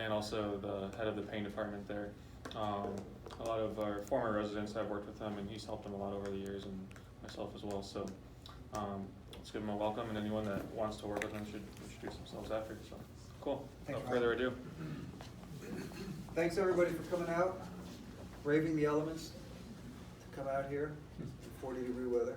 and also the head of the pain department there. A lot of our former residents have worked with him, and he's helped them a lot over the years, and myself as well. So let's give him a welcome, and anyone that wants to work with him should introduce themselves after. So cool. Without further ado. Thanks everybody for coming out, braving the elements to come out here in 40-degree weather.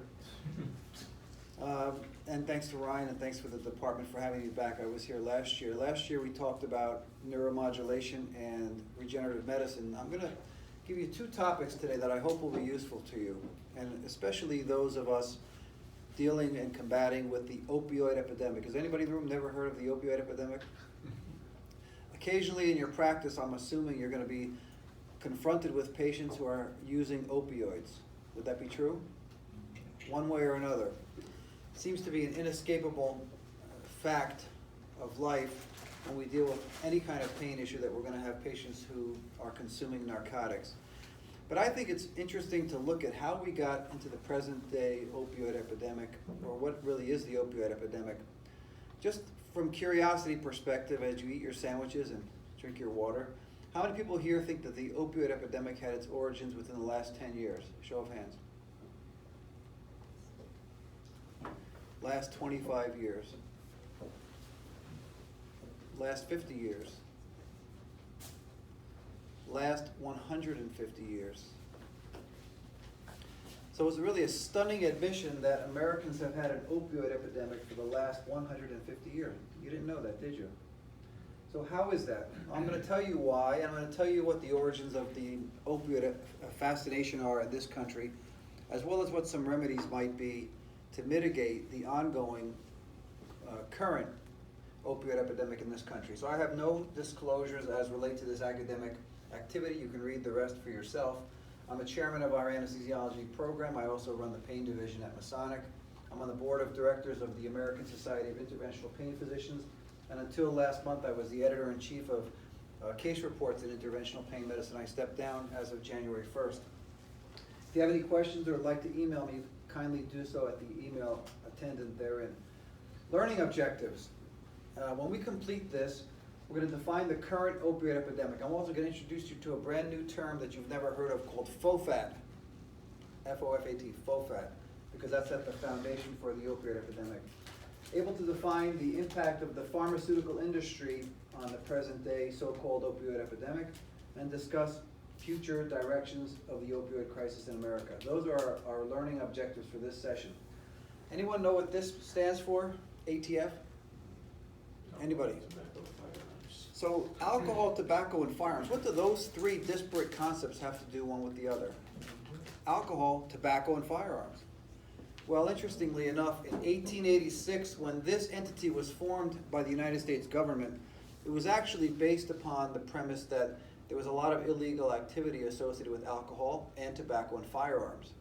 And thanks to Ryan, and thanks for the department for having me back. I was here last year. Last year we talked about neuromodulation and regenerative medicine. I'm going to give you two topics today that I hope will be useful to you, and especially those of us dealing and combating with the opioid epidemic. Has anybody in the room never heard of the opioid epidemic? Occasionally in your practice, I'm assuming you're going to be confronted with patients who are using opioids. Would that be true? One way or another. It seems to be an inescapable fact of life when we deal with any kind of pain issue that we're going to have patients who are consuming narcotics. But I think it's interesting to look at how we got into the present day opioid epidemic, or what really is the opioid epidemic. Just from curiosity perspective, as you eat your sandwiches and drink your water, how many people here think that the opioid epidemic had its origins within the last 10 years? Show of hands. Last 25 years. Last 50 years. Last 150 years. So it's really a stunning admission that Americans have had an opioid epidemic for the last 150 years. You didn't know that, did you? So how is that? I'm going to tell you why, and I'm going to tell you what the origins of the opioid fascination are in this country, as well as what some remedies might be to mitigate the ongoing current opioid epidemic in this country. So I have no disclosures as relate to this academic activity. You can read the rest for yourself. I'm a chairman of our anesthesiology program. I also run the pain division at Masonic. I'm on the board of directors of the American Society of Interventional Pain Physicians, and until last month I was the editor-in-chief of case reports in interventional pain medicine. I stepped down as of January 1st. If you have any questions or would like to email me, kindly do so at the email attendant therein. Learning objectives. When we complete this, we're going to define the current opioid epidemic. I'm also going to introduce you to a brand new term that you've never heard of called FOFAT. F-O-F-A-T, FOFAT, because that's at the foundation for the opioid epidemic. Able to define the impact of the pharmaceutical industry on the present day so-called opioid epidemic, and discuss future directions of the opioid crisis in America. Those are our learning objectives for this session. Anyone know what this stands for? ATF? Anybody? So alcohol, tobacco, and firearms. What do those three disparate concepts have to do one with the other? Alcohol, tobacco, and firearms. Well, interestingly enough, in 1886, when this entity was formed by the United States government, it was actually based upon the premise that there was a lot of illegal activity associated with alcohol and tobacco and firearms.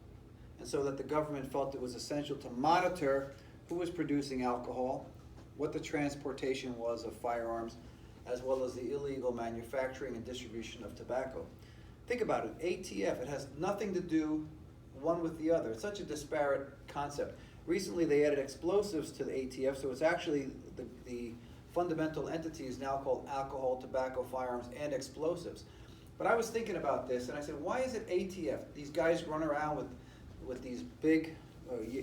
And so that the government felt it was essential to monitor who was producing alcohol, what the transportation was of firearms, as well as the illegal manufacturing and distribution of tobacco. Think about it, ATF, it has nothing to do one with the other. It's such a disparate concept. Recently they added explosives to the ATF, so it's actually the fundamental entity is now called alcohol, tobacco, firearms, and explosives. But I was thinking about this and I said, why is it ATF? These guys run around with these big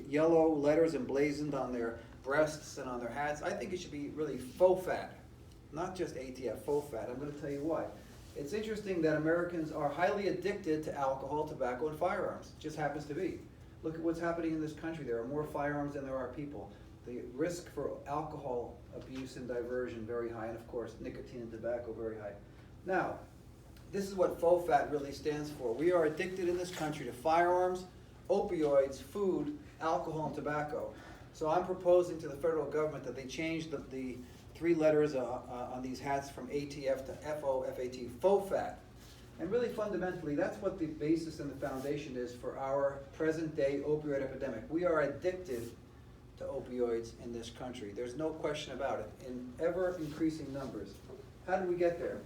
yellow letters emblazoned on their breasts and on their hats. I think it should be really FOFAT. Not just ATF, FOFAT. I'm going to tell you why. It's interesting that Americans are highly addicted to alcohol, tobacco, and firearms. It just happens to be. Look at what's happening in this country. There are more firearms than there are people. The risk for alcohol abuse and diversion very high, and of course nicotine and tobacco very high. Now, this is what FOFAT really stands for. We are addicted in this country to firearms, opioids, food, alcohol, and tobacco. So I'm proposing to the federal government that they change the three letters on these hats from ATF to F-O-F-A-T, FOFAT. And really fundamentally, that's what the basis and the foundation is for our present day opioid epidemic. We are addicted to opioids in this country. There's no question about it, in ever increasing numbers. How did we get there?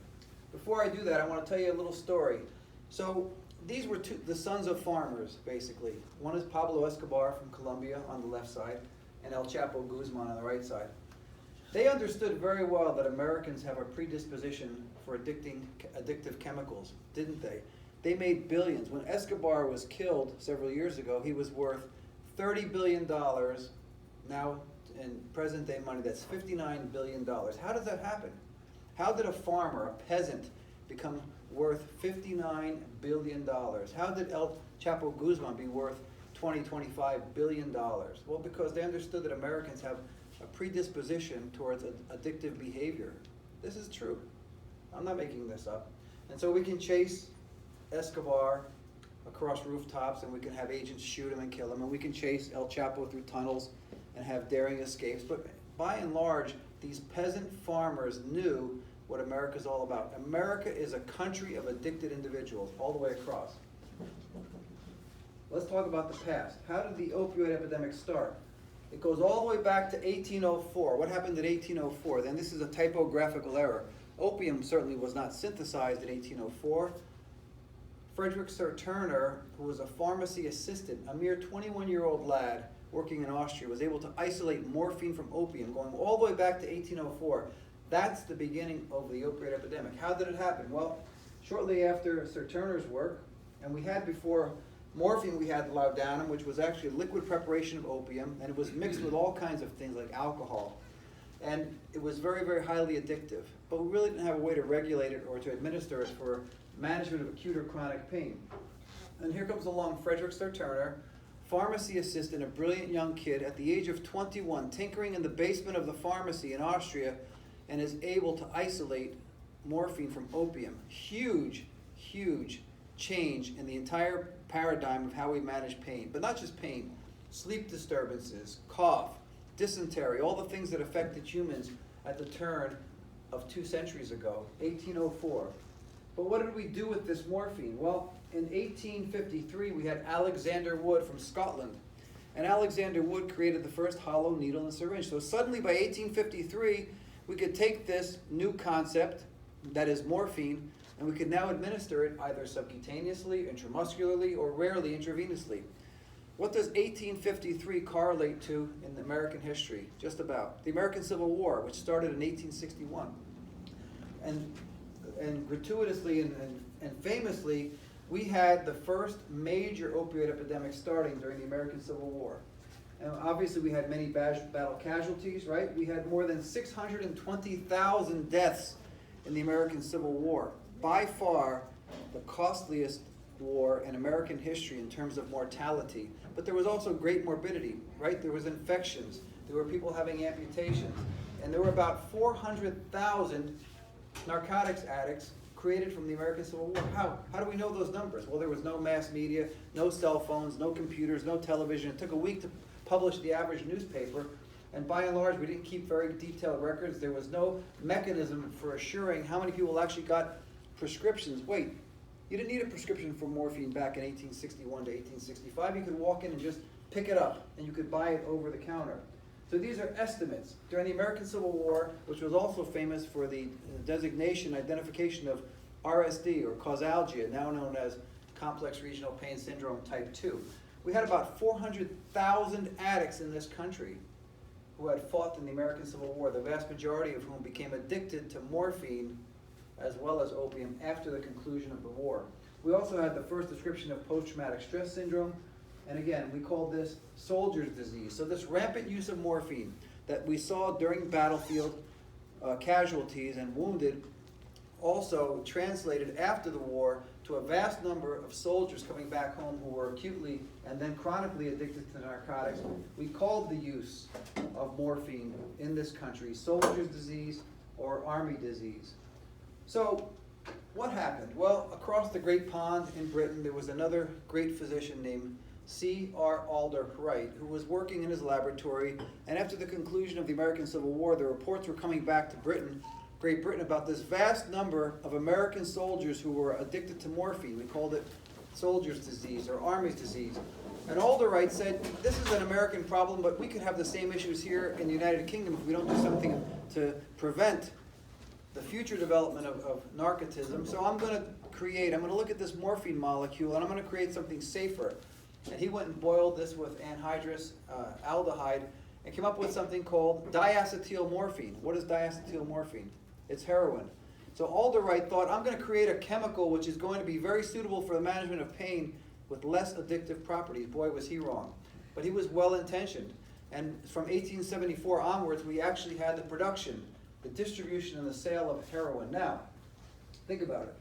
Before I do that, I want to tell you a little story. So these were the sons of farmers, basically. One is Pablo Escobar from Colombia on the left side, and El Chapo Guzman on the right side. They understood very well that Americans have a predisposition for addictive chemicals, didn't they? They made billions. When Escobar was killed several years ago, he was worth $30 billion. Now, in present day money, that's $59 billion. How does that happen? How did a farmer, a peasant, become worth $59 billion? How did El Chapo Guzman be worth $25 billion? Well, because they understood that Americans have a predisposition towards addictive behavior. This is true. I'm not making this up. And so we can chase Escobar across rooftops, and we can have agents shoot him and kill him, and we can chase El Chapo through tunnels and have daring escapes. But by and large, these peasant farmers knew what America's all about. America is a country of addicted individuals all the way across. Let's talk about the past. How did the opioid epidemic start? It goes all the way back to 1804. What happened in 1804? Then this is a typographical error. Opium certainly was not synthesized in 1804. Frederick Sir Turner, who was a pharmacy assistant, a mere 21-year-old lad working in Austria, was able to isolate morphine from opium, going all the way back to 1804. That's the beginning of the opioid epidemic. How did it happen? Well, shortly after Sir Turner's work, and we had before morphine, we had laudanum, which was actually a liquid preparation of opium, and it was mixed with all kinds of things like alcohol. And it was very, very highly addictive. But we really didn't have a way to regulate it or to administer it for management of acute or chronic pain. And here comes along Frederick Sir Turner, pharmacy assistant, a brilliant young kid, at the age of 21, tinkering in the basement of the pharmacy in Austria, and is able to isolate morphine from opium. Huge, huge change in the entire paradigm of how we manage pain. But not just pain, sleep disturbances, cough, dysentery, all the things that affected humans at the turn of 2 centuries ago, 1804. But what did we do with this morphine? Well, in 1853, we had Alexander Wood from Scotland. And Alexander Wood created the first hollow needle and syringe. So suddenly by 1853, we could take this new concept, that is morphine, and we could now administer it either subcutaneously, intramuscularly, or rarely intravenously. What does 1853 correlate to in American history? Just about. The American Civil War, which started in 1861. And gratuitously and famously, we had the first major opioid epidemic starting during the American Civil War. And obviously we had many battle casualties, right? We had more than 620,000 deaths in the American Civil War. By far the costliest war in American history in terms of mortality. But there was also great morbidity, right? There was infections, there were people having amputations, and there were about 400,000 narcotics addicts created from the American Civil War. How do we know those numbers? Well, there was no mass media, no cell phones, no computers, no television. It took a week to publish the average newspaper, and by and large, we didn't keep very detailed records. There was no mechanism for assuring how many people actually got prescriptions. Wait, you didn't need a prescription for morphine back in 1861 to 1865. You could walk in and just pick it up, and you could buy it over the counter. So these are estimates. During the American Civil War, which was also famous for the identification of RSD, or causalgia, now known as complex regional pain syndrome type 2. We had about 400,000 addicts in this country who had fought in the American Civil War, the vast majority of whom became addicted to morphine as well as opium after the conclusion of the war. We also had the first description of post-traumatic stress syndrome, and again, we called this soldier's disease. So this rampant use of morphine that we saw during battlefield casualties and wounded also translated after the war to a vast number of soldiers coming back home who were acutely and then chronically addicted to narcotics. We called the use of morphine in this country soldier's disease or army disease. So what happened? Well, across the Great Pond in Britain, there was another great physician named C.R. Alder Wright, who was working in his laboratory, and after the conclusion of the American Civil War, the reports were coming back to Great Britain, about this vast number of American soldiers who were addicted to morphine. We called it soldier's disease or army's disease. And Alder Wright said, this is an American problem, but we could have the same issues here in the United Kingdom if we don't do something to prevent the future development of narcotism. So I'm going to look at this morphine molecule, and I'm going to create something safer. And he went and boiled this with anhydrous aldehyde, and came up with something called diacetylmorphine. What is diacetylmorphine? It's heroin. So Alderite thought, I'm going to create a chemical which is going to be very suitable for the management of pain with less addictive properties. Boy, was he wrong. But he was well-intentioned. And from 1874 onwards, we actually had the production, the distribution, and the sale of heroin. Now, think about it.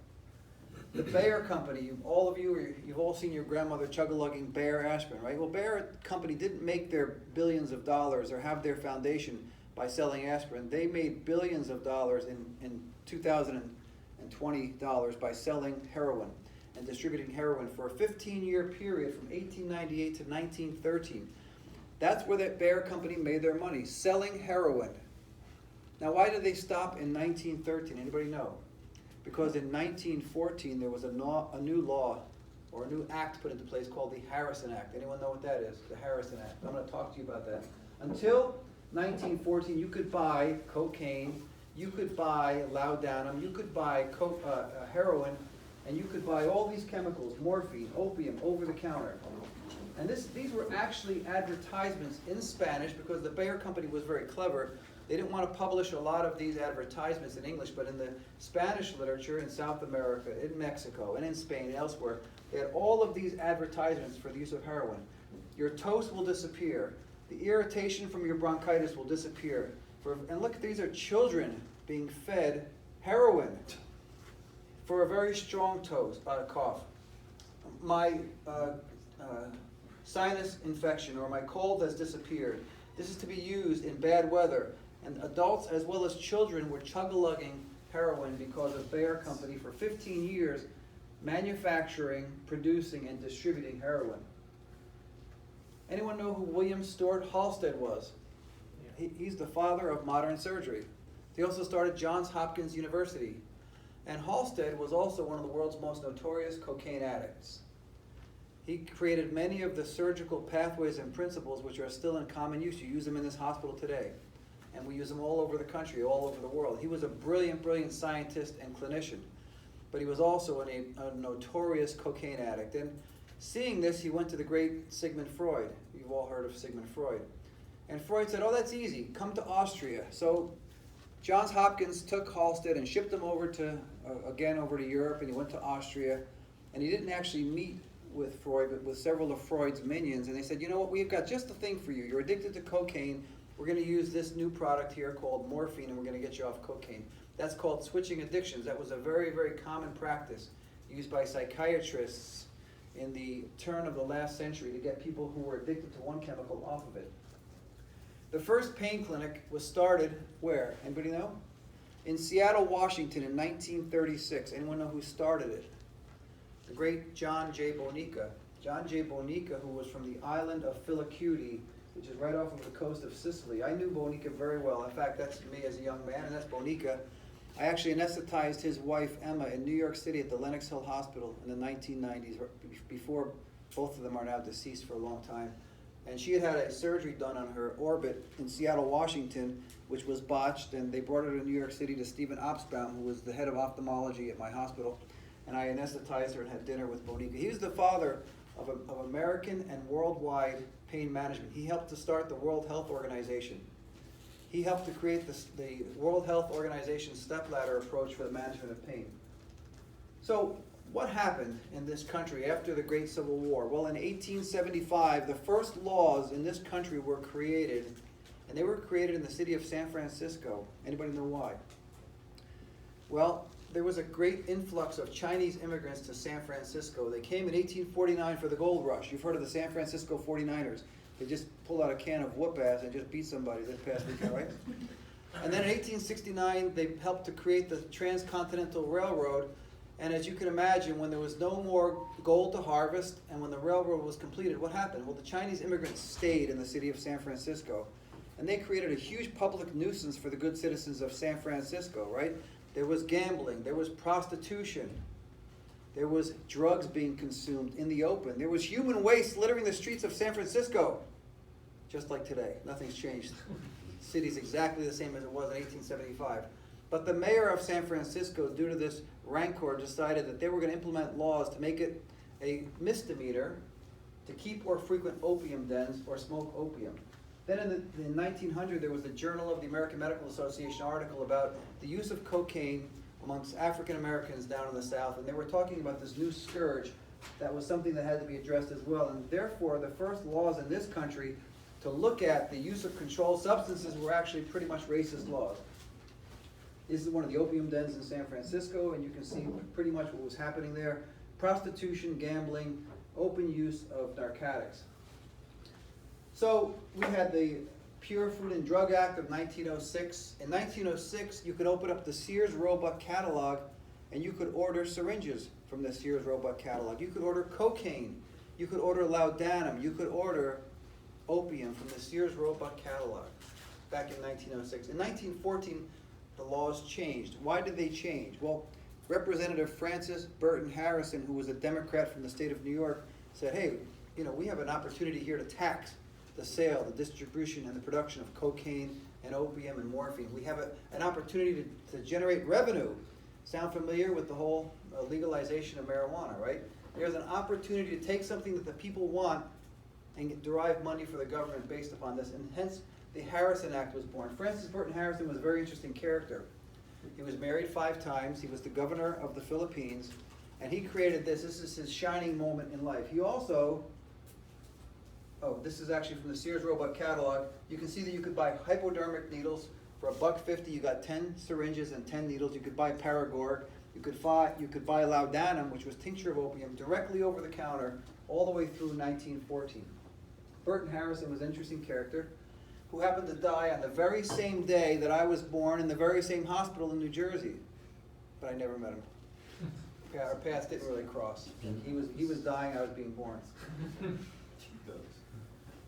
The Bayer Company, all of you, you've all seen your grandmother chug-a-lugging Bayer aspirin, right? Well, Bayer Company didn't make their billions of dollars or have their foundation by selling aspirin. They made billions of dollars in 2020 dollars by selling heroin and distributing heroin for a 15-year period from 1898 to 1913. That's where the Bayer Company made their money, selling heroin. Now, why did they stop in 1913? Anybody know? Because in 1914, there was a new law or a new act put into place called the Harrison Act. Anyone know what that is? The Harrison Act. I'm going to talk to you about that. Until 1914, you could buy cocaine, you could buy laudanum, you could buy heroin, and you could buy all these chemicals, morphine, opium, over the counter. And these were actually advertisements in Spanish because the Bayer Company was very clever. They didn't want to publish a lot of these advertisements in English, but in the Spanish literature in South America, in Mexico, and in Spain and elsewhere, they had all of these advertisements for the use of heroin. Your toast will disappear. The irritation from your bronchitis will disappear. And look, these are children being fed heroin for a very strong cough. My sinus infection or my cold has disappeared. This is to be used in bad weather. And adults as well as children were chug-a-lugging heroin because of Bayer Company for 15 years manufacturing, producing, and distributing heroin. Anyone know who William Stewart Halsted was? He's the father of modern surgery. He also started Johns Hopkins University. And Halsted was also one of the world's most notorious cocaine addicts. He created many of the surgical pathways and principles which are still in common use. You use them in this hospital today. And we use them all over the country, all over the world. He was a brilliant, brilliant scientist and clinician. But he was also a notorious cocaine addict. And seeing this, he went to the great Sigmund Freud. You've all heard of Sigmund Freud. And Freud said, oh, that's easy. Come to Austria. So Johns Hopkins took Halsted and shipped him over to Europe, and he went to Austria. And he didn't actually meet with Freud, but with several of Freud's minions. And they said, you know what, we've got just the thing for you. You're addicted to cocaine. We're going to use this new product here called morphine, and we're going to get you off cocaine. That's called switching addictions. That was a very, very common practice used by psychiatrists in the turn of the last century to get people who were addicted to one chemical off of it. The first pain clinic was started where? Anybody know? In Seattle, Washington in 1936. Anyone know who started it? The great John J. Bonica. John J. Bonica, who was from the island of Filicudi, which is right off of the coast of Sicily. I knew Bonica very well. In fact, that's me as a young man, and that's Bonica. I actually anesthetized his wife, Emma, in New York City at the Lenox Hill Hospital in the 1990s, before both of them are now deceased for a long time. And she had had a surgery done on her orbit in Seattle, Washington, which was botched, and they brought her to New York City to Stephen Opsbaum, who was the head of ophthalmology at my hospital, and I anesthetized her and had dinner with Bonica. He was the father of American and worldwide pain management. He helped to start the World Health Organization. He helped to create the World Health Organization stepladder approach for the management of pain. So what happened in this country after the Great Civil War? Well, in 1875, the first laws in this country were created, and they were created in the city of San Francisco. Anybody know why? Well, there was a great influx of Chinese immigrants to San Francisco. They came in 1849 for the gold rush. You've heard of the San Francisco 49ers. They just pulled out a can of whoop-ass and just beat somebody this past weekend, right? And then in 1869, they helped to create the Transcontinental Railroad. And as you can imagine, when there was no more gold to harvest and when the railroad was completed, what happened? Well, the Chinese immigrants stayed in the city of San Francisco. And they created a huge public nuisance for the good citizens of San Francisco, right? There was gambling, there was prostitution, there was drugs being consumed in the open, there was human waste littering the streets of San Francisco. Just like today, nothing's changed. The city's exactly the same as it was in 1875. But the mayor of San Francisco, due to this rancor, decided that they were going to implement laws to make it a misdemeanor to keep or frequent opium dens or smoke opium. Then in 1900, there was the Journal of the American Medical Association article about the use of cocaine amongst African Americans down in the South, and they were talking about this new scourge that was something that had to be addressed as well. And therefore, the first laws in this country to look at the use of controlled substances were actually pretty much racist laws. This is one of the opium dens in San Francisco, and you can see pretty much what was happening there. Prostitution, gambling, open use of narcotics. So we had the Pure Food and Drug Act of 1906. In 1906, you could open up the Sears Roebuck catalog and you could order syringes from the Sears Roebuck catalog. You could order cocaine. You could order laudanum. You could order opium from the Sears Roebuck catalog back in 1906. In 1914, the laws changed. Why did they change? Well, Representative Francis Burton Harrison, who was a Democrat from the state of New York, said, hey, we have an opportunity here to tax the sale, the distribution, and the production of cocaine and opium and morphine. We have an opportunity to generate revenue. Sound familiar with the whole legalization of marijuana, right? There's an opportunity to take something that the people want and derive money for the government based upon this, and hence the Harrison Act was born. Francis Burton Harrison was a very interesting character. He was married 5 times. He was the governor of the Philippines, and he created this. This is his shining moment in life. He also, this is actually from the Sears Roebuck catalog. You can see that you could buy hypodermic needles for $1.50. You got 10 syringes and 10 needles. You could buy Paragor. You could buy laudanum, which was tincture of opium, directly over the counter all the way through 1914. Burton Harrison was an interesting character who happened to die on the very same day that I was born in the very same hospital in New Jersey, but I never met him. Yeah, our paths didn't really cross. He was dying, I was being born.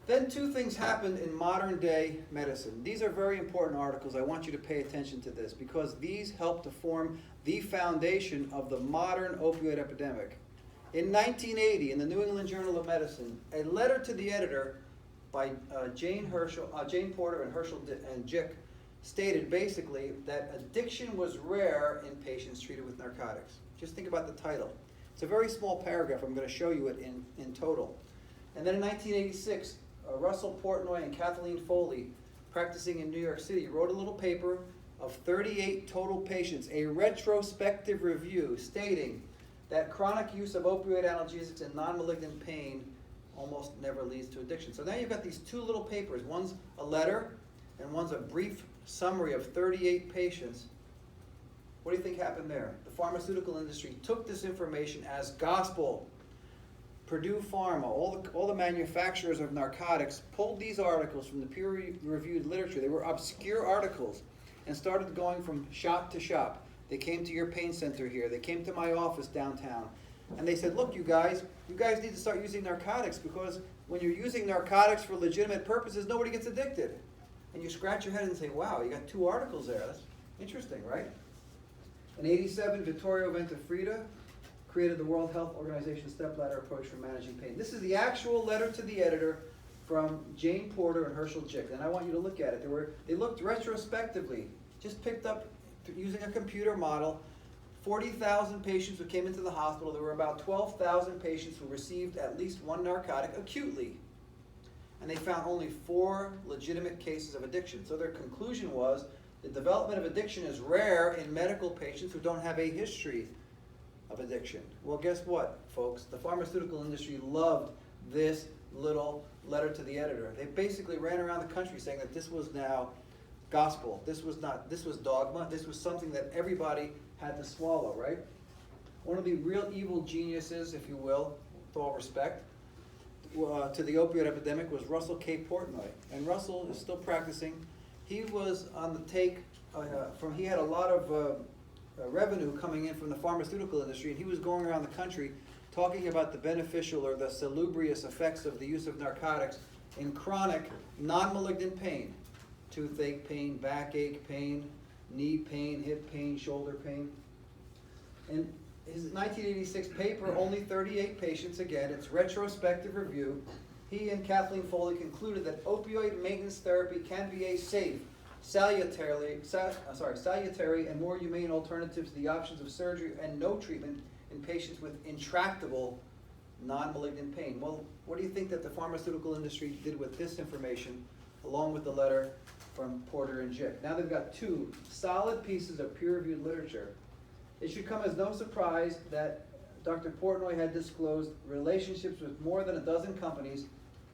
Then 2 things happened in modern day medicine. These are very important articles. I want you to pay attention to this because these help to form the foundation of the modern opioid epidemic. In 1980, in the New England Journal of Medicine, a letter to the editor by Jane Porter and Herschel and Jick stated basically that addiction was rare in patients treated with narcotics. Just think about the title. It's a very small paragraph. I'm going to show you it in total. And then in 1986, Russell Portnoy and Kathleen Foley, practicing in New York City, wrote a little paper of 38 total patients, a retrospective review stating that chronic use of opioid analgesics and non-malignant pain almost never leads to addiction. So now you've got these 2 little papers. One's a letter and one's a brief summary of 38 patients. What do you think happened there? The pharmaceutical industry took this information as gospel. Purdue Pharma, all the manufacturers of narcotics pulled these articles from the peer-reviewed literature. They were obscure articles and started going from shop to shop. They came to your pain center here. They came to my office downtown. And they said, look, you guys need to start using narcotics because when you're using narcotics for legitimate purposes, nobody gets addicted. And you scratch your head and say, wow, you got 2 articles there. That's interesting, right? In 87, Vittorio Ventafrida created the World Health Organization stepladder approach for managing pain. This is the actual letter to the editor from Jane Porter and Herschel Jick. And I want you to look at it. They looked retrospectively, just picked up using a computer model, 40,000 patients who came into the hospital. There were about 12,000 patients who received at least one narcotic acutely. And they found only 4 legitimate cases of addiction. So their conclusion was the development of addiction is rare in medical patients who don't have a history of addiction. Well, guess what, folks? The pharmaceutical industry loved this little letter to the editor. They basically ran around the country saying that this was now gospel. This was dogma. This was something that everybody had to swallow, right? One of the real evil geniuses, if you will, with all respect, to the opioid epidemic was Russell K. Portnoy. And Russell is still practicing. He was on the take he had a lot of revenue coming in from the pharmaceutical industry, and he was going around the country talking about the beneficial or the salubrious effects of the use of narcotics in chronic, non-malignant pain. Toothache pain, backache pain, knee pain, hip pain, shoulder pain. In his 1986 paper, only 38 patients, again, it's retrospective review, he and Kathleen Foley concluded that opioid maintenance therapy can be a safe, salutary and more humane alternative to the options of surgery and no treatment in patients with intractable non-malignant pain. Well, what do you think that the pharmaceutical industry did with this information, along with the letter from Porter and Jick. Now they've got two solid pieces of peer-reviewed literature. It should come as no surprise that Dr. Portnoy had disclosed relationships with more than a dozen companies,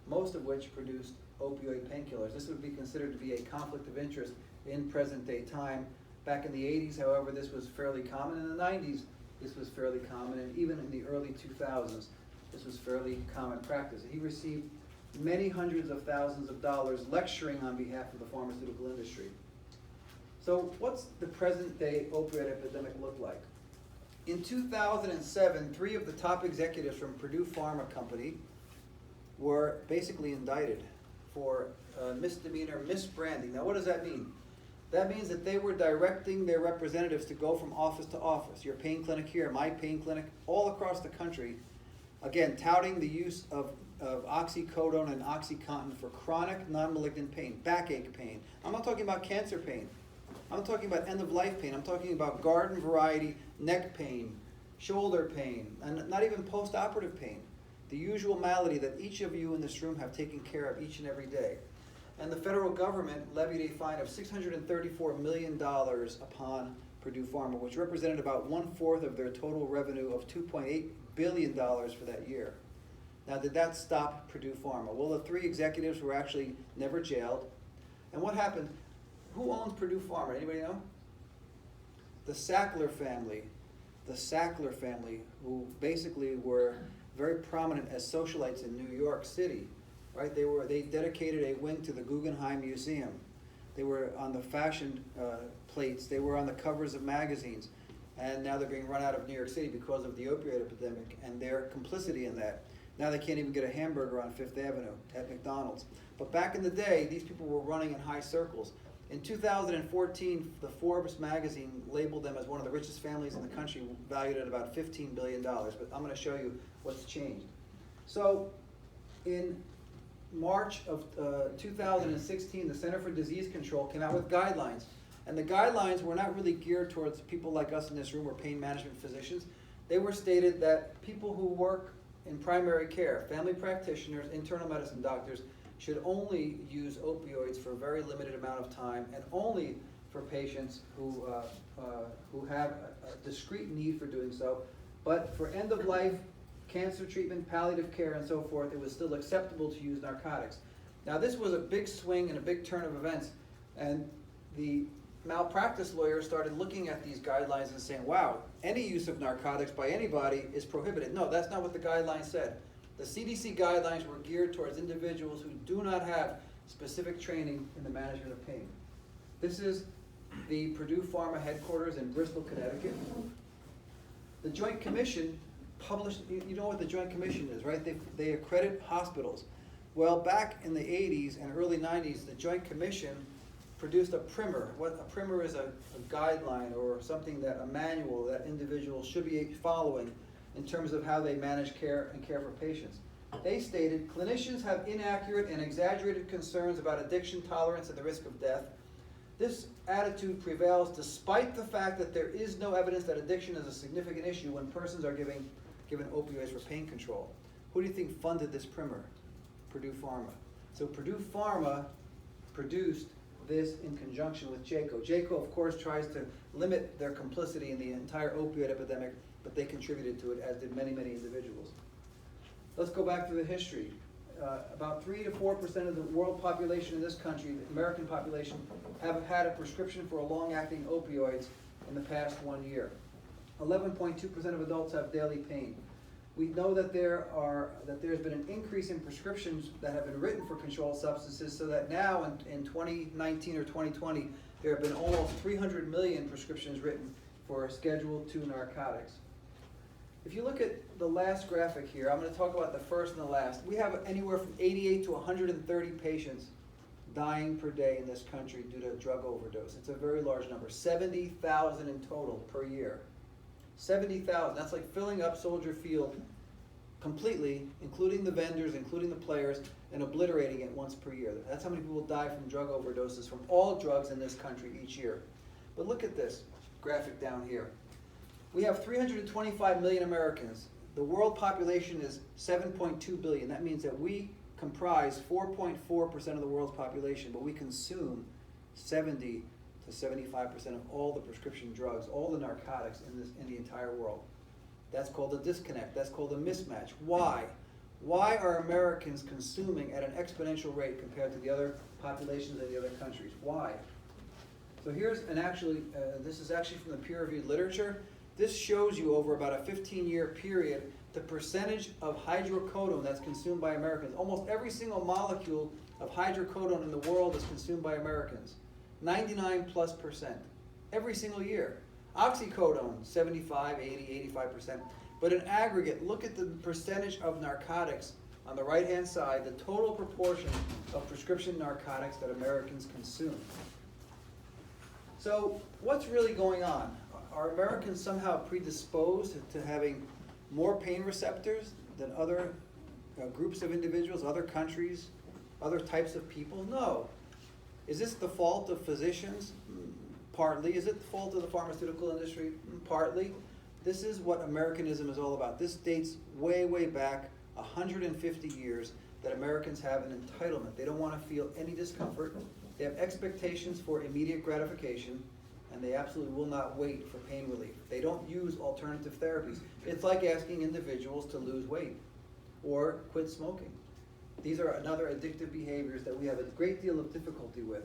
most of which produced opioid painkillers. This would be considered to be a conflict of interest in present-day time. Back in the 80s, however, this was fairly common. In the 90s, this was fairly common, and even in the early 2000s, this was fairly common practice. He received many hundreds of thousands of dollars lecturing on behalf of the pharmaceutical industry. So what's the present-day opioid epidemic look like? In 2007, 3 of the top executives from Purdue Pharma Company were basically indicted for misdemeanor misbranding. Now what does that mean? That means that they were directing their representatives to go from office to office, your pain clinic here, my pain clinic, all across the country, again, touting the use of oxycodone and OxyContin for chronic non-malignant pain, backache pain. I'm not talking about cancer pain. I'm talking about end-of-life pain. I'm talking about garden variety neck pain, shoulder pain, and not even post-operative pain. The usual malady that each of you in this room have taken care of each and every day. And the federal government levied a fine of $634 million upon Purdue Pharma, which represented about 1/4 of their total revenue of $2.8 billion for that year. Now, did that stop Purdue Pharma? Well, the 3 executives were actually never jailed. And what happened? Who owns Purdue Pharma? Anybody know? The Sackler family. The Sackler family, who basically were very prominent as socialites in New York City. Right? They dedicated a wing to the Guggenheim Museum. They were on the fashion plates. They were on the covers of magazines. And now they're being run out of New York City because of the opioid epidemic and their complicity in that. Now they can't even get a hamburger on Fifth Avenue at McDonald's. But back in the day, these people were running in high circles. In 2014, the Forbes magazine labeled them as one of the richest families in the country, valued at about $15 billion. But I'm going to show you what's changed. So in March of 2016, the Center for Disease Control came out with guidelines. And the guidelines were not really geared towards people like us in this room or pain management physicians. They were stated that people who work in primary care, family practitioners, internal medicine doctors, should only use opioids for a very limited amount of time and only for patients who have a discrete need for doing so. But for end-of-life cancer treatment, palliative care, and so forth, it was still acceptable to use narcotics. Now, this was a big swing and a big turn of events, and the malpractice lawyers started looking at these guidelines and saying, wow, any use of narcotics by anybody is prohibited. No, that's not what the guidelines said. The CDC guidelines were geared towards individuals who do not have specific training in the management of pain. This is the Purdue Pharma headquarters in Bristol, Connecticut. The Joint Commission published, you know what the Joint Commission is, right? They accredit hospitals. Well, back in the 80s and early 90s, the Joint Commission produced a primer. What a primer is, a guideline or something, that a manual that individuals should be following in terms of how they manage care and care for patients. They stated, clinicians have inaccurate and exaggerated concerns about addiction, tolerance, and the risk of death. This attitude prevails despite the fact that there is no evidence that addiction is a significant issue when persons are given opioids for pain control. Who do you think funded this primer? Purdue Pharma. So Purdue Pharma produced this in conjunction with JACO. JACO, of course, tries to limit their complicity in the entire opioid epidemic, but they contributed to it, as did many, many individuals. Let's go back to the history. About 3 to 4% of the world population in this country, the American population, have had a prescription for a long-acting opioids in the past 1 year. 11.2% of adults have daily pain. We know that there's been an increase in prescriptions that have been written for controlled substances, so that now in 2019 or 2020, there have been almost 300 million prescriptions written for Schedule II narcotics. If you look at the last graphic here, I'm going to talk about the first and the last. We have anywhere from 88 to 130 patients dying per day in this country due to drug overdose. It's a very large number, 70,000 in total per year. 70,000, that's like filling up Soldier Field completely, including the vendors, including the players, and obliterating it once per year. That's how many people die from drug overdoses from all drugs in this country each year. But look at this graphic down here. We have 325 million Americans. The world population is 7.2 billion. That means that we comprise 4.4% of the world's population, but we consume 70 to 75% of all the prescription drugs, all the narcotics in the entire world. That's called a disconnect. That's called a mismatch. Why? Why are Americans consuming at an exponential rate compared to the other populations of the other countries? Why? So here's this is actually from the peer-reviewed literature. This shows you over about a 15-year period the percentage of hydrocodone that's consumed by Americans. Almost every single molecule of hydrocodone in the world is consumed by Americans. 99+%. Every single year. Oxycodone, 75, 80, 85%. But in aggregate, look at the percentage of narcotics on the right-hand side, the total proportion of prescription narcotics that Americans consume. So what's really going on? Are Americans somehow predisposed to having more pain receptors than other groups of individuals, other countries, other types of people? No. Is this the fault of physicians? Partly. Is it the fault of the pharmaceutical industry? Partly. This is what Americanism is all about. This dates way, way back 150 years that Americans have an entitlement. They don't want to feel any discomfort. They have expectations for immediate gratification, and they absolutely will not wait for pain relief. They don't use alternative therapies. It's like asking individuals to lose weight or quit smoking. These are another addictive behaviors that we have a great deal of difficulty with.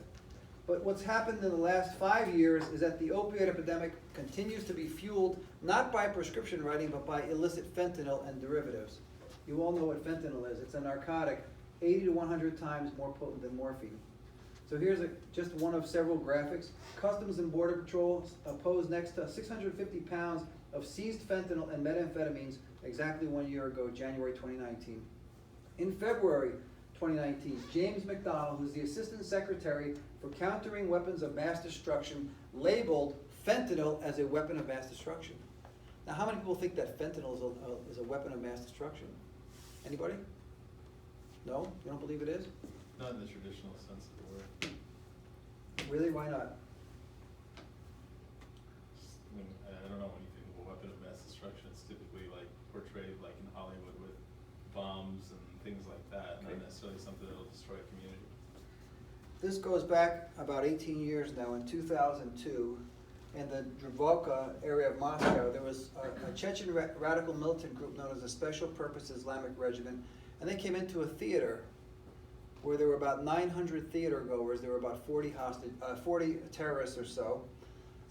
But what's happened in the last 5 years is that the opioid epidemic continues to be fueled not by prescription writing, but by illicit fentanyl and derivatives. You all know what fentanyl is. It's a narcotic 80 to 100 times more potent than morphine. So here's just one of several graphics. Customs and Border Patrol posed next to 650 pounds of seized fentanyl and methamphetamines exactly 1 year ago, January 2019. In February 2019, James McDonald, who's the Assistant Secretary for Countering Weapons of Mass Destruction, labeled fentanyl as a weapon of mass destruction. Now, how many people think that fentanyl is a weapon of mass destruction? Anybody? No? You don't believe it is? Not in the traditional sense of the word. Really? Why not? I don't know, when you think of a weapon of mass destruction, it's typically like portrayed like in Hollywood with bombs and things like that, Okay. not necessarily something that'll destroy a community. This goes back about 18 years now. In 2002, in the Drvoka area of Moscow, there was a Chechen radical militant group known as the Special Purpose Islamic Regiment, and they came into a theater where there were about 900 theater goers. There were about 40 terrorists or so.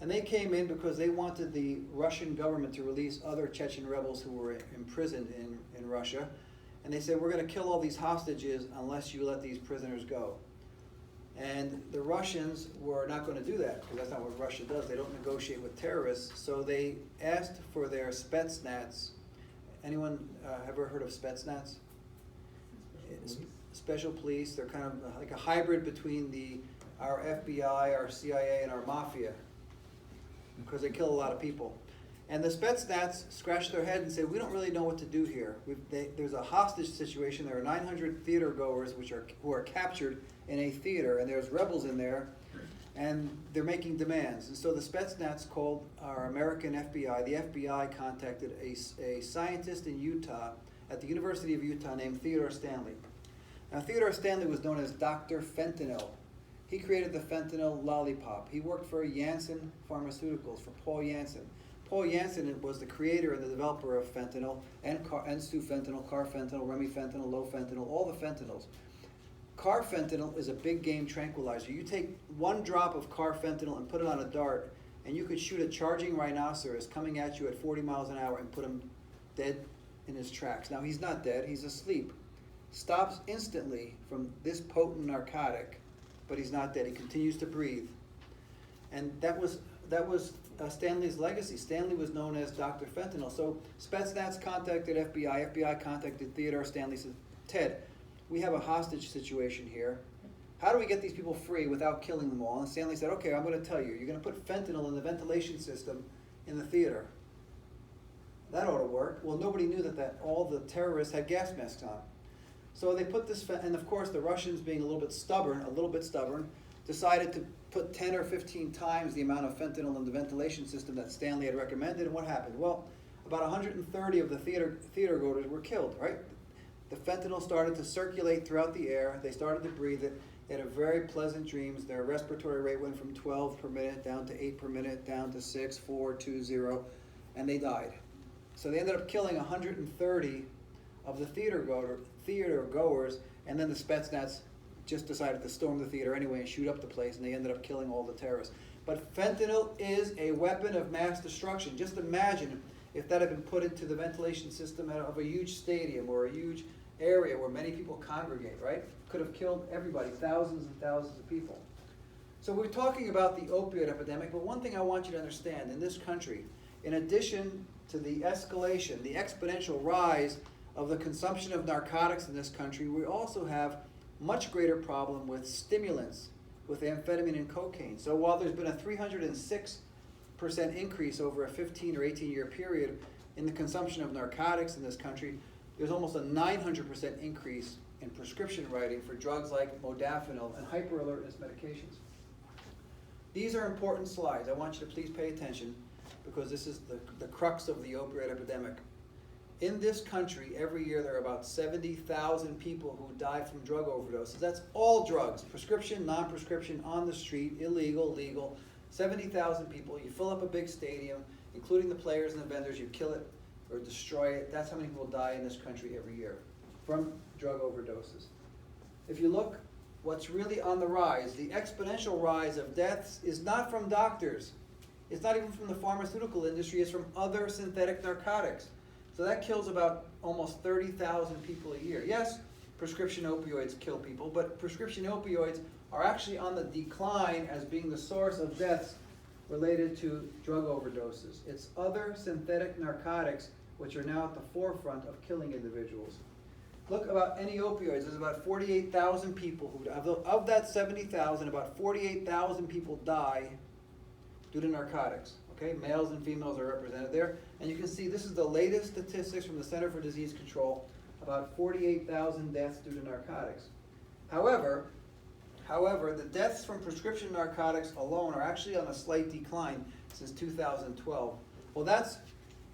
And they came in because they wanted the Russian government to release other Chechen rebels who were imprisoned in Russia. And they said, we're going to kill all these hostages unless you let these prisoners go. And the Russians were not going to do that, because that's not what Russia does. They don't negotiate with terrorists. So they asked for their Spetsnaz. Anyone ever heard of Spetsnaz? Special police. They're kind of like a hybrid between our FBI, our CIA, and our mafia, because they kill a lot of people. And the Spetsnaz scratched their head and said, we don't really know what to do here. There's a hostage situation. There are 900 theater goers who are captured in a theater, and there's rebels in there, and they're making demands. And so the Spetsnaz called our American FBI. The FBI contacted a scientist in Utah, at the University of Utah, named Theodore Stanley. Now, Theodore Stanley was known as Dr. Fentanyl. He created the fentanyl lollipop. He worked for Janssen Pharmaceuticals, for Paul Janssen. Paul Janssen was the creator and the developer of fentanyl, and sufentanil, carfentanil, remifentanil, lofentanil, all the fentanyls. Carfentanil is a big game tranquilizer. You take 1 drop of carfentanil and put it on a dart, and you could shoot a charging rhinoceros coming at you at 40 miles an hour and put him dead in his tracks. Now, he's not dead, he's asleep. Stops instantly from this potent narcotic, but he's not dead. He continues to breathe. And that was Stanley's legacy. Stanley was known as Dr. Fentanyl. So Spetsnaz contacted FBI. FBI contacted Theodore Stanley. Said, Ted, we have a hostage situation here. How do we get these people free without killing them all? And Stanley said, okay, I'm going to tell you. You're going to put fentanyl in the ventilation system in the theater. That ought to work. Well, nobody knew that all the terrorists had gas masks on. So they put this, and of course the Russians, being a little bit stubborn, decided to put 10 or 15 times the amount of fentanyl in the ventilation system that Stanley had recommended. And what happened? Well, about 130 of the theater goers were killed, right? the fentanyl started to circulate throughout the air. They started to breathe it. They had a very pleasant dreams. Their respiratory rate went from 12 per minute down to 8 per minute, down to 6, 4, 2, 0, and they died. So they ended up killing 130 of the theater goers, and then the Spetsnaz just decided to storm the theater anyway and shoot up the place, and they ended up killing all the terrorists. But fentanyl is a weapon of mass destruction. Just imagine if that had been put into the ventilation system of a huge stadium or a huge area where many people congregate, right? Could have killed everybody, thousands and thousands of people. So we're talking about the opioid epidemic, but one thing I want you to understand, in this country, in addition to the escalation, the exponential rise of the consumption of narcotics in this country, we also have much greater problem with stimulants, with amphetamine and cocaine. So while there's been a 306% increase over a 15 or 18 year period in the consumption of narcotics in this country, there's almost a 900% increase in prescription writing for drugs like modafinil and hyperalertness medications. These are important slides. I want you to please pay attention because this is the crux of the opioid epidemic. In this country, every year there are about 70,000 people who die from drug overdoses. That's all drugs, prescription, non-prescription, on the street, illegal, legal. 70,000 people. You fill up a big stadium, including the players and the vendors, you kill it or destroy it. That's how many people die in this country every year from drug overdoses. If you look, what's really on the rise, the exponential rise of deaths is not from doctors. It's not even from the pharmaceutical industry, it's from other synthetic narcotics. So that kills about almost 30,000 people a year. Yes, prescription opioids kill people, but prescription opioids are actually on the decline as being the source of deaths related to drug overdoses. It's other synthetic narcotics which are now at the forefront of killing individuals. Look, about any opioids, there's about 48,000 people who, of that 70,000, about 48,000 people die due to narcotics. Okay, males and females are represented there. And you can see this is the latest statistics from the Center for Disease Control, about 48,000 deaths due to narcotics. However, the deaths from prescription narcotics alone are actually on a slight decline since 2012. Well, that's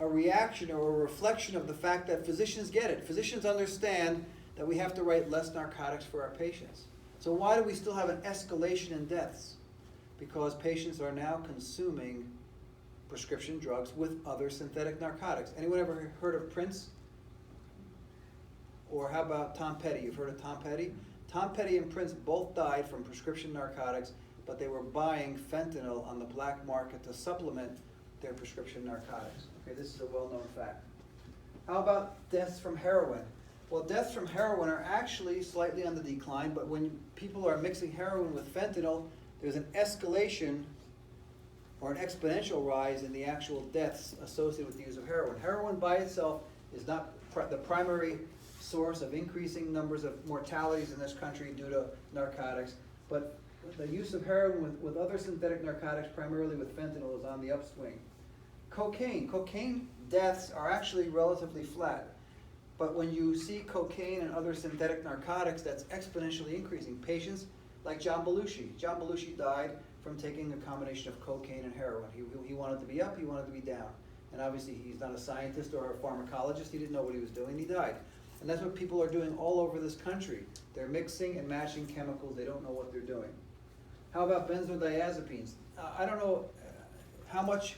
a reaction or a reflection of the fact that physicians get it. Physicians understand that we have to write less narcotics for our patients. So why do we still have an escalation in deaths? Because patients are now consuming prescription drugs with other synthetic narcotics. Anyone ever heard of Prince? Or how about Tom Petty? You've heard of Tom Petty? Tom Petty and Prince both died from prescription narcotics, but they were buying fentanyl on the black market to supplement their prescription narcotics. Okay, this is a well-known fact. How about deaths from heroin? Well, deaths from heroin are actually slightly on the decline, but when people are mixing heroin with fentanyl, there's an escalation or an exponential rise in the actual deaths associated with the use of heroin. Heroin by itself is not the primary source of increasing numbers of mortalities in this country due to narcotics, but the use of heroin with other synthetic narcotics, primarily with fentanyl, is on the upswing. Cocaine deaths are actually relatively flat, but when you see cocaine and other synthetic narcotics, that's exponentially increasing. Patients like John Belushi. John Belushi died from taking a combination of cocaine and heroin. He wanted to be up, he wanted to be down. And obviously he's not a scientist or a pharmacologist, he didn't know what he was doing, he died. And that's what people are doing all over this country. They're mixing and matching chemicals, they don't know what they're doing. How about benzodiazepines? I don't know how much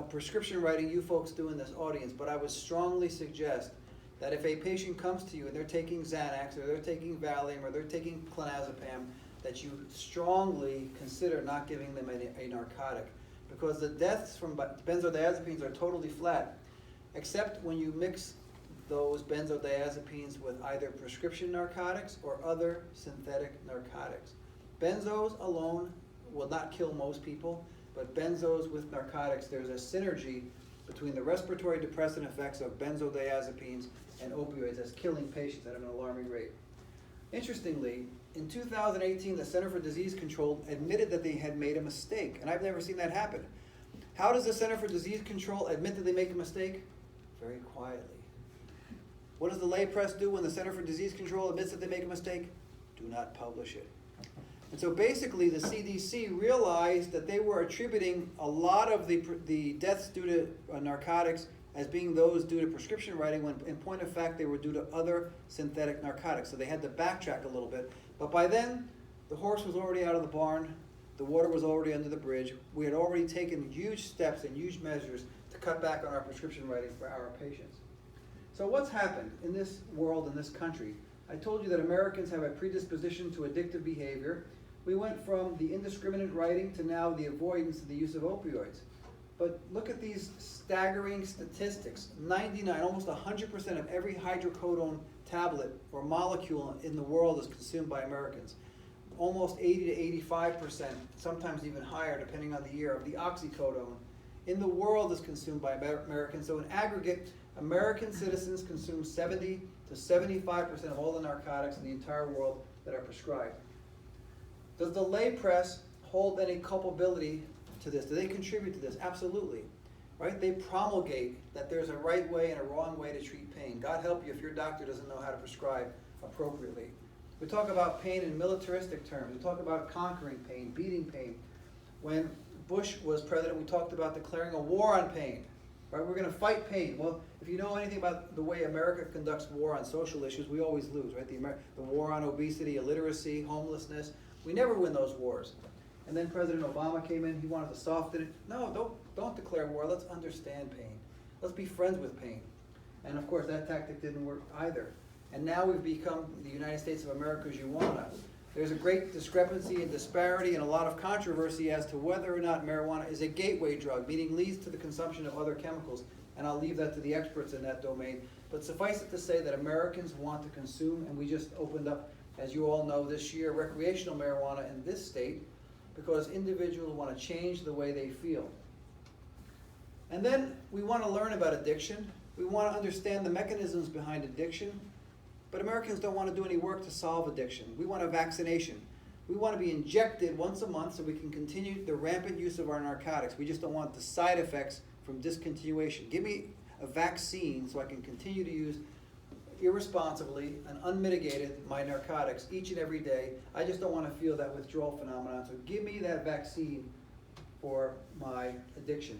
prescription writing you folks do in this audience, but I would strongly suggest that if a patient comes to you and they're taking Xanax or they're taking Valium or they're taking clonazepam, that you strongly consider not giving them a narcotic, because the deaths from benzodiazepines are totally flat, except when you mix those benzodiazepines with either prescription narcotics or other synthetic narcotics. Benzos alone will not kill most people, but benzos with narcotics, there's a synergy between the respiratory depressant effects of benzodiazepines and opioids that's killing patients at an alarming rate. Interestingly, in 2018, the Center for Disease Control admitted that they had made a mistake, and I've never seen that happen. How does the Center for Disease Control admit that they make a mistake? Very quietly. What does the lay press do when the Center for Disease Control admits that they make a mistake? Do not publish it. And so basically the CDC realized that they were attributing a lot of the deaths due to narcotics as being those due to prescription writing, when in point of fact they were due to other synthetic narcotics. So they had to backtrack a little bit. But by then, the horse was already out of the barn, the water was already under the bridge. We had already taken huge steps and huge measures to cut back on our prescription writing for our patients. So what's happened in this world, in this country? I told you that Americans have a predisposition to addictive behavior. We went from the indiscriminate writing to now the avoidance of the use of opioids. But look at these staggering statistics. 99, almost 100% of every hydrocodone tablet or molecule in the world is consumed by Americans. Almost 80 to 85%, sometimes even higher depending on the year, of the oxycodone in the world is consumed by Americans. So in aggregate, American citizens consume 70 to 75% of all the narcotics in the entire world that are prescribed. Does the lay press hold any culpability to this? Do they contribute to this? Absolutely. Right? They promulgate that there's a right way and a wrong way to treat pain. God help you if your doctor doesn't know how to prescribe appropriately. We talk about pain in militaristic terms. We talk about conquering pain, beating pain. When Bush was president, we talked about declaring a war on pain. Right? We're going to fight pain. Well, if you know anything about the way America conducts war on social issues, we always lose. Right? The war on obesity, illiteracy, homelessness. We never win those wars. And then President Obama came in. He wanted to soften it. No, don't declare war. Let's understand pain. Let's be friends with pain. And of course, that tactic didn't work either. And now we've become the United States of America's marijuana. There's a great discrepancy and disparity and a lot of controversy as to whether or not marijuana is a gateway drug, meaning leads to the consumption of other chemicals. And I'll leave that to the experts in that domain. But suffice it to say that Americans want to consume, and we just opened up, as you all know, this year, recreational marijuana in this state, because individuals want to change the way they feel. And then we want to learn about addiction. We want to understand the mechanisms behind addiction. But Americans don't want to do any work to solve addiction. We want a vaccination. We want to be injected once a month so we can continue the rampant use of our narcotics. We just don't want the side effects from discontinuation. Give me a vaccine so I can continue to use irresponsibly and unmitigated my narcotics each and every day. I just don't want to feel that withdrawal phenomenon. So give me that vaccine for my addiction.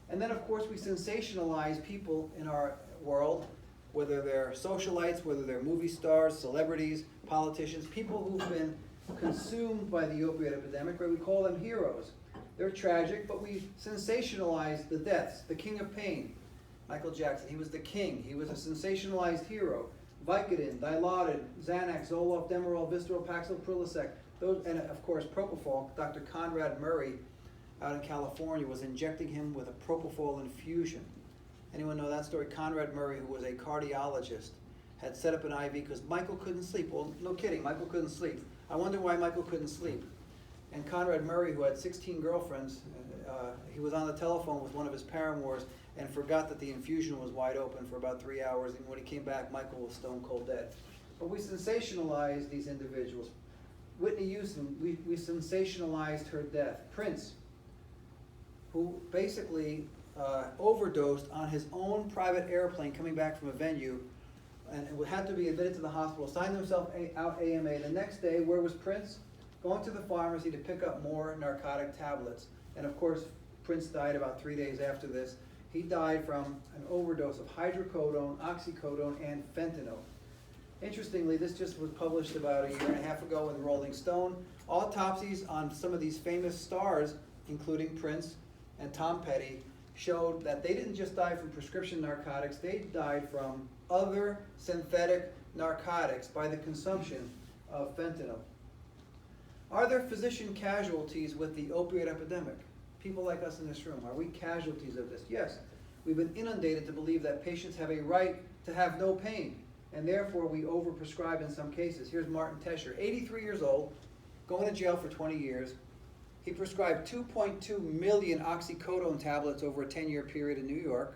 And then, of course, we sensationalize people in our world, whether they're socialites, whether they're movie stars, celebrities, politicians, people who've been consumed by the opioid epidemic, where we call them heroes. They're tragic, but we sensationalize the deaths. The king of pain, Michael Jackson, he was the king. He was a sensationalized hero. Vicodin, Dilaudid, Xanax, Zoloft, Demerol, Vistaril, Paxil, Prilosec, those, and of course propofol. Dr. Conrad Murray out in California was injecting him with a propofol infusion. Anyone know that story? Conrad Murray, who was a cardiologist, had set up an IV because Michael couldn't sleep. Well, no kidding, Michael couldn't sleep. I wonder why Michael couldn't sleep. And Conrad Murray, who had 16 girlfriends, he was on the telephone with one of his paramours and forgot that the infusion was wide open for about 3 hours. And when he came back, Michael was stone cold dead. But we sensationalized these individuals. Whitney Houston, we sensationalized her death. Prince, who basically overdosed on his own private airplane coming back from a venue and had to be admitted to the hospital, signed himself out AMA. The next day, where was Prince? Going to the pharmacy to pick up more narcotic tablets. And of course, Prince died about 3 days after this. He died from an overdose of hydrocodone, oxycodone, and fentanyl. Interestingly, this just was published about a year and a half ago in Rolling Stone. Autopsies on some of these famous stars, including Prince and Tom Petty, showed that they didn't just die from prescription narcotics, they died from other synthetic narcotics by the consumption of fentanyl. Are there physician casualties with the opioid epidemic? People like us in this room, are we casualties of this? Yes. We've been inundated to believe that patients have a right to have no pain, and therefore we overprescribe in some cases. Here's Martin Tesher, 83 years old, going to jail for 20 years. He prescribed 2.2 million oxycodone tablets over a 10-year period in New York,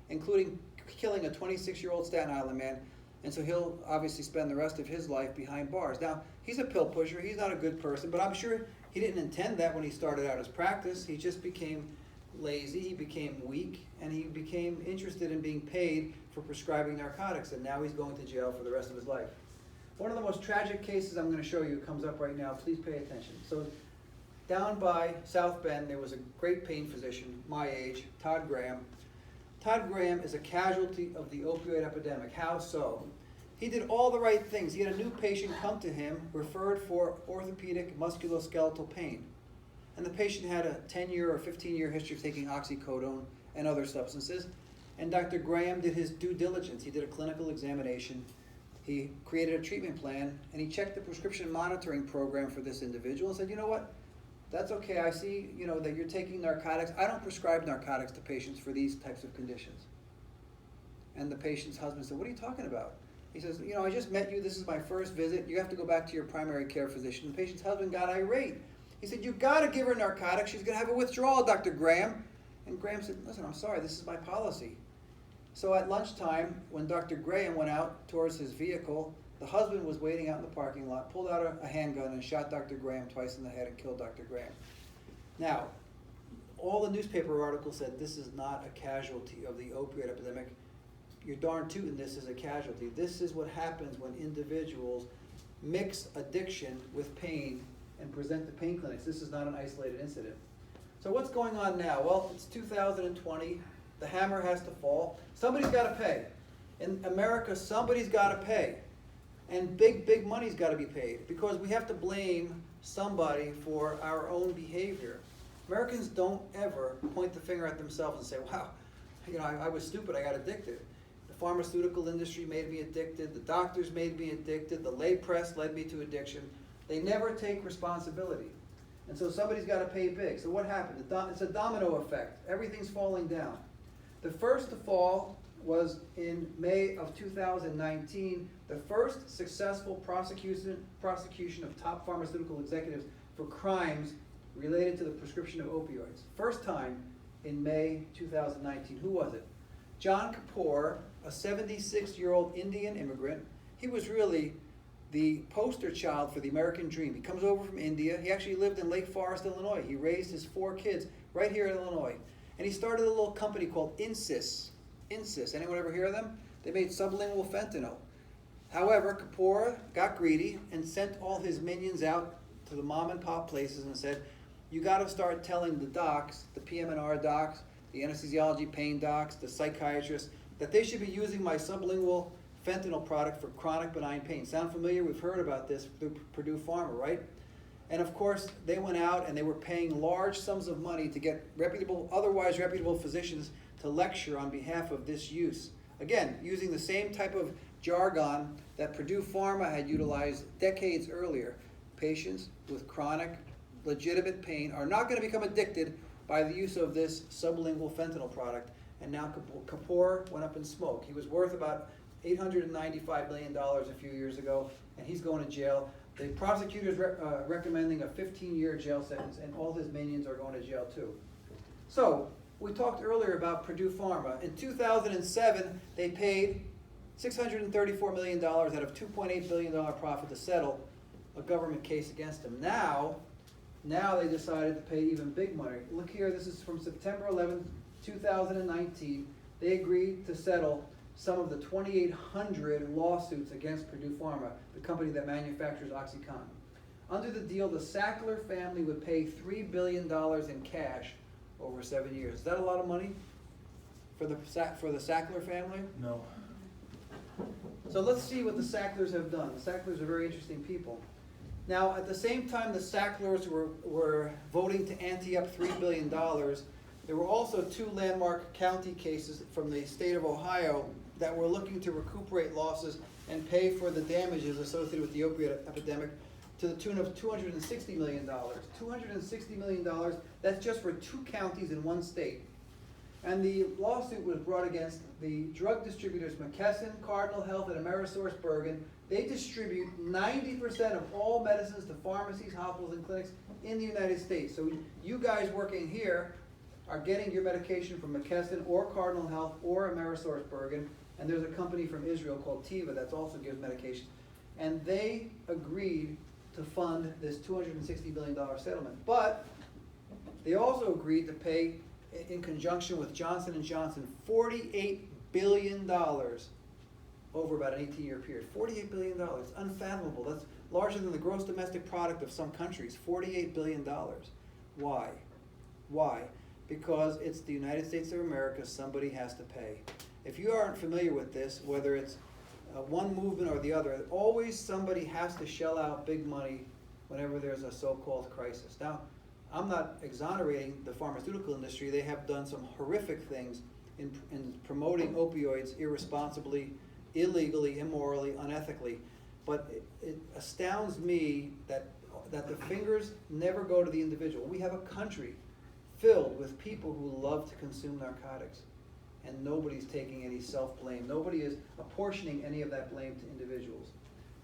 including killing a 26-year-old Staten Island man, and so he'll obviously spend the rest of his life behind bars. Now, he's a pill pusher, he's not a good person, but I'm sure he didn't intend that when he started out his practice. He just became lazy, he became weak, and he became interested in being paid for prescribing narcotics, and now he's going to jail for the rest of his life. One of the most tragic cases I'm going to show you comes up right now. Please pay attention. So, down by South Bend, there was a great pain physician, my age, Todd Graham. Todd Graham is a casualty of the opioid epidemic. How so? He did all the right things. He had a new patient come to him, referred for orthopedic musculoskeletal pain. And the patient had a 10-year or 15-year history of taking oxycodone and other substances. And Dr. Graham did his due diligence. He did a clinical examination. He created a treatment plan, and he checked the prescription monitoring program for this individual and said, you know what? That's okay. I see, that you're taking narcotics. I don't prescribe narcotics to patients for these types of conditions. And the patient's husband said, what are you talking about? He says, I just met you. This is my first visit. You have to go back to your primary care physician. The patient's husband got irate. He said, you've got to give her narcotics. She's going to have a withdrawal, Dr. Graham. And Graham said, listen, I'm sorry. This is my policy. So at lunchtime, when Dr. Graham went out towards his vehicle, the husband was waiting out in the parking lot, pulled out a handgun and shot Dr. Graham twice in the head and killed Dr. Graham. Now, all the newspaper articles said this is not a casualty of the opioid epidemic. You're darn tootin' this is a casualty. This is what happens when individuals mix addiction with pain and present to pain clinics. This is not an isolated incident. So what's going on now? Well, it's 2020. The hammer has to fall. Somebody's got to pay. In America, somebody's got to pay. And big money's got to be paid because we have to blame somebody for our own behavior. Americans don't ever point the finger at themselves and say, wow, I was stupid, I got addicted. The pharmaceutical industry made me addicted, the doctors made me addicted, the lay press led me to addiction. They never take responsibility. And so somebody's got to pay big. So what happened? It's a domino effect. Everything's falling down. The first to fall was in May of 2019, the first successful prosecution of top pharmaceutical executives for crimes related to the prescription of opioids. First time in May 2019. Who was it? John Kapoor, a 76-year-old Indian immigrant. He was really the poster child for the American dream. He comes over from India. He actually lived in Lake Forest, Illinois. He raised his 4 kids right here in Illinois. And he started a little company called Insys. Insys, anyone ever hear of them? They made sublingual fentanyl. However, Kapoor got greedy and sent all his minions out to the mom and pop places and said, you got to start telling the docs, the PM&R docs, the anesthesiology pain docs, the psychiatrists, that they should be using my sublingual fentanyl product for chronic benign pain. Sound familiar? We've heard about this through Purdue Pharma, right? And of course, they went out and they were paying large sums of money to get otherwise reputable physicians to lecture on behalf of this use. Again, using the same type of jargon that Purdue Pharma had utilized decades earlier. Patients with chronic, legitimate pain are not going to become addicted by the use of this sublingual fentanyl product. And now Kapoor went up in smoke. He was worth about $895 million a few years ago, and he's going to jail. The prosecutor's recommending a 15-year jail sentence, and all his minions are going to jail too. So, we talked earlier about Purdue Pharma. In 2007, they paid $634 million out of $2.8 billion profit to settle a government case against them. Now they decided to pay even big money. Look here, this is from September 11, 2019. They agreed to settle some of the 2,800 lawsuits against Purdue Pharma, the company that manufactures OxyContin. Under the deal, the Sackler family would pay $3 billion in cash over 7 years. Is that a lot of money for the Sackler family? No. So let's see what the Sacklers have done. The Sacklers are very interesting people. Now, at the same time the Sacklers were voting to ante up $3 billion, there were also 2 landmark county cases from the state of Ohio that were looking to recuperate losses and pay for the damages associated with the opioid epidemic to the tune of $260 million. $260 million, that's just for 2 counties in 1 state. And the lawsuit was brought against the drug distributors McKesson, Cardinal Health, and AmerisourceBergen. They distribute 90% of all medicines to pharmacies, hospitals, and clinics in the United States. So you guys working here are getting your medication from McKesson or Cardinal Health or AmerisourceBergen, and there's a company from Israel called Teva that also gives medication. And they agreed to fund this $260 million settlement. But they also agreed to pay, in conjunction with Johnson & Johnson, $48 billion over about an 18-year period. $48 billion, it's unfathomable. That's larger than the gross domestic product of some countries, $48 billion. Why? because it's the United States of America, somebody has to pay. If you aren't familiar with this, whether it's one movement or the other, always somebody has to shell out big money whenever there's a so-called crisis. Now, I'm not exonerating the pharmaceutical industry. They have done some horrific things in promoting opioids irresponsibly, illegally, immorally, unethically. But it astounds me that the fingers never go to the individual. We have a country filled with people who love to consume narcotics, and nobody's taking any self-blame. Nobody is apportioning any of that blame to individuals.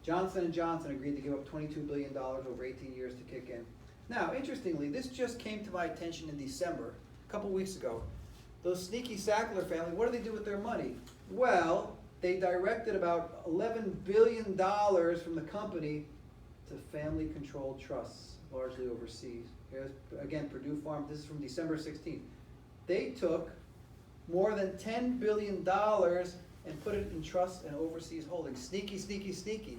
Johnson & Johnson agreed to give up $22 billion over 18 years to kick in. Now, interestingly, this just came to my attention in December, a couple weeks ago. Those sneaky Sackler family, what do they do with their money? Well, they directed about $11 billion from the company to family-controlled trusts, largely overseas. Here's, again, Purdue Farm. This is from December 16th. They took more than $10 billion and put it in trusts and overseas holdings. Sneaky, sneaky, sneaky.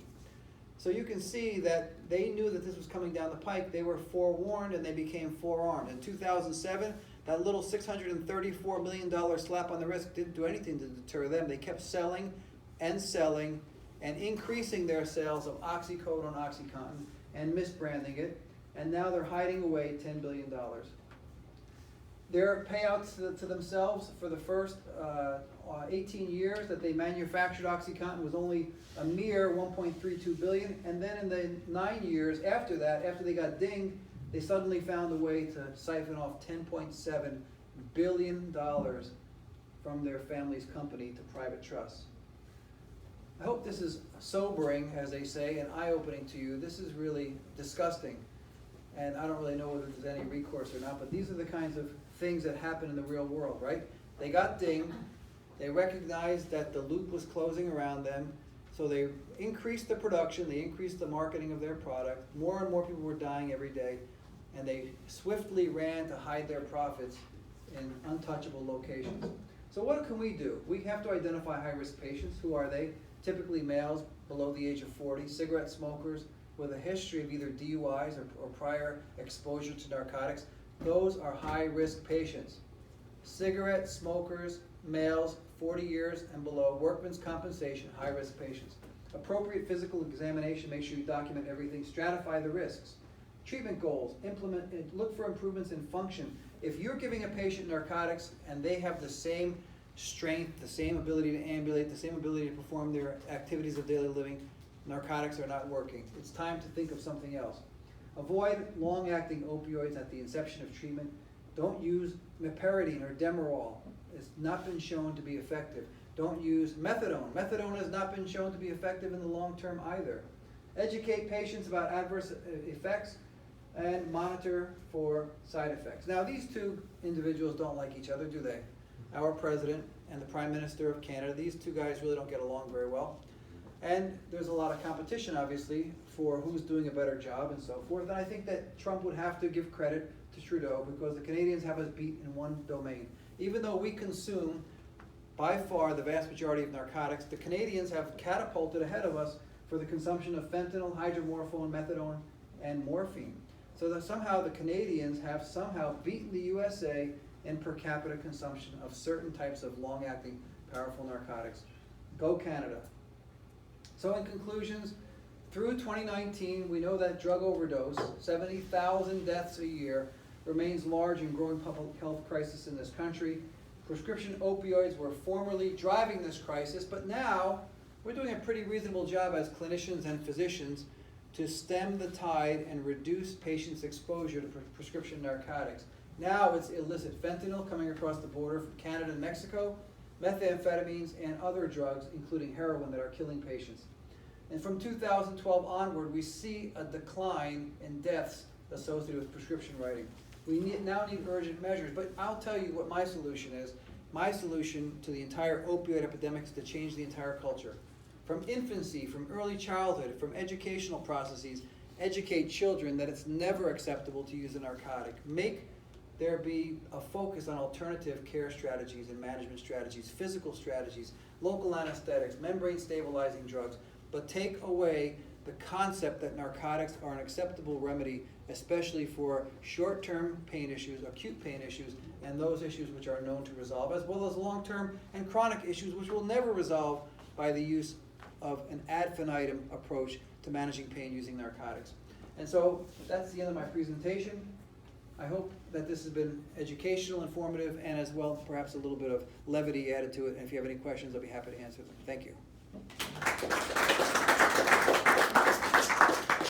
So you can see that they knew that this was coming down the pike. They were forewarned and they became forearmed. In 2007, that little $634 million slap on the wrist didn't do anything to deter them. They kept selling and increasing their sales of oxycodone, OxyContin, and misbranding it. And now they're hiding away $10 billion. Their payouts to themselves for the first 18 years that they manufactured OxyContin was only a mere $1.32 billion, and then in the 9 years after that, after they got dinged, they suddenly found a way to siphon off $10.7 billion from their family's company to private trusts. I hope this is sobering, as they say, and eye-opening to you. This is really disgusting, and I don't really know whether there's any recourse or not, but these are the kinds of things that happen in the real world, right? They got dinged, they recognized that the loop was closing around them, so they increased the production, they increased the marketing of their product, more and more people were dying every day, and they swiftly ran to hide their profits in untouchable locations. So what can we do? We have to identify high-risk patients. Who are they? Typically males below the age of 40, cigarette smokers with a history of either DUIs or prior exposure to narcotics. Those are high-risk patients. Cigarette smokers, males, 40 years and below, workman's compensation, high-risk patients. Appropriate physical examination, make sure you document everything, stratify the risks. Treatment goals, look for improvements in function. If you're giving a patient narcotics and they have the same strength, the same ability to ambulate, the same ability to perform their activities of daily living, narcotics are not working. It's time to think of something else. Avoid long-acting opioids at the inception of treatment. Don't use meperidine or Demerol. It's not been shown to be effective. Don't use methadone. Methadone has not been shown to be effective in the long term either. Educate patients about adverse effects and monitor for side effects. Now, these two individuals don't like each other, do they? Our president and the Prime Minister of Canada, these two guys really don't get along very well. And there's a lot of competition, obviously, for who's doing a better job and so forth. And I think that Trump would have to give credit to Trudeau because the Canadians have us beat in one domain. Even though we consume, by far, the vast majority of narcotics, the Canadians have catapulted ahead of us for the consumption of fentanyl, hydromorphone, methadone, and morphine. So that somehow the Canadians have somehow beaten the USA in per capita consumption of certain types of long-acting, powerful narcotics. Go Canada. So in conclusions, through 2019, we know that drug overdose, 70,000 deaths a year, remains large and growing public health crisis in this country. Prescription opioids were formerly driving this crisis, but now we're doing a pretty reasonable job as clinicians and physicians to stem the tide and reduce patients' exposure to prescription narcotics. Now it's illicit fentanyl coming across the border from Canada and Mexico, methamphetamines, and other drugs, including heroin, that are killing patients. And from 2012 onward, we see a decline in deaths associated with prescription writing. We now need urgent measures, but I'll tell you what my solution is. My solution to the entire opioid epidemic is to change the entire culture. From infancy, from early childhood, from educational processes, educate children that it's never acceptable to use a narcotic. Make there be a focus on alternative care strategies and management strategies, physical strategies, local anesthetics, membrane stabilizing drugs, but take away the concept that narcotics are an acceptable remedy, especially for short-term pain issues, acute pain issues, and those issues which are known to resolve, as well as long-term and chronic issues which will never resolve by the use of an ad infinitum approach to managing pain using narcotics. And so that's the end of my presentation. I hope that this has been educational, informative, and as well perhaps a little bit of levity added to it. And if you have any questions, I'll be happy to answer them. Thank you.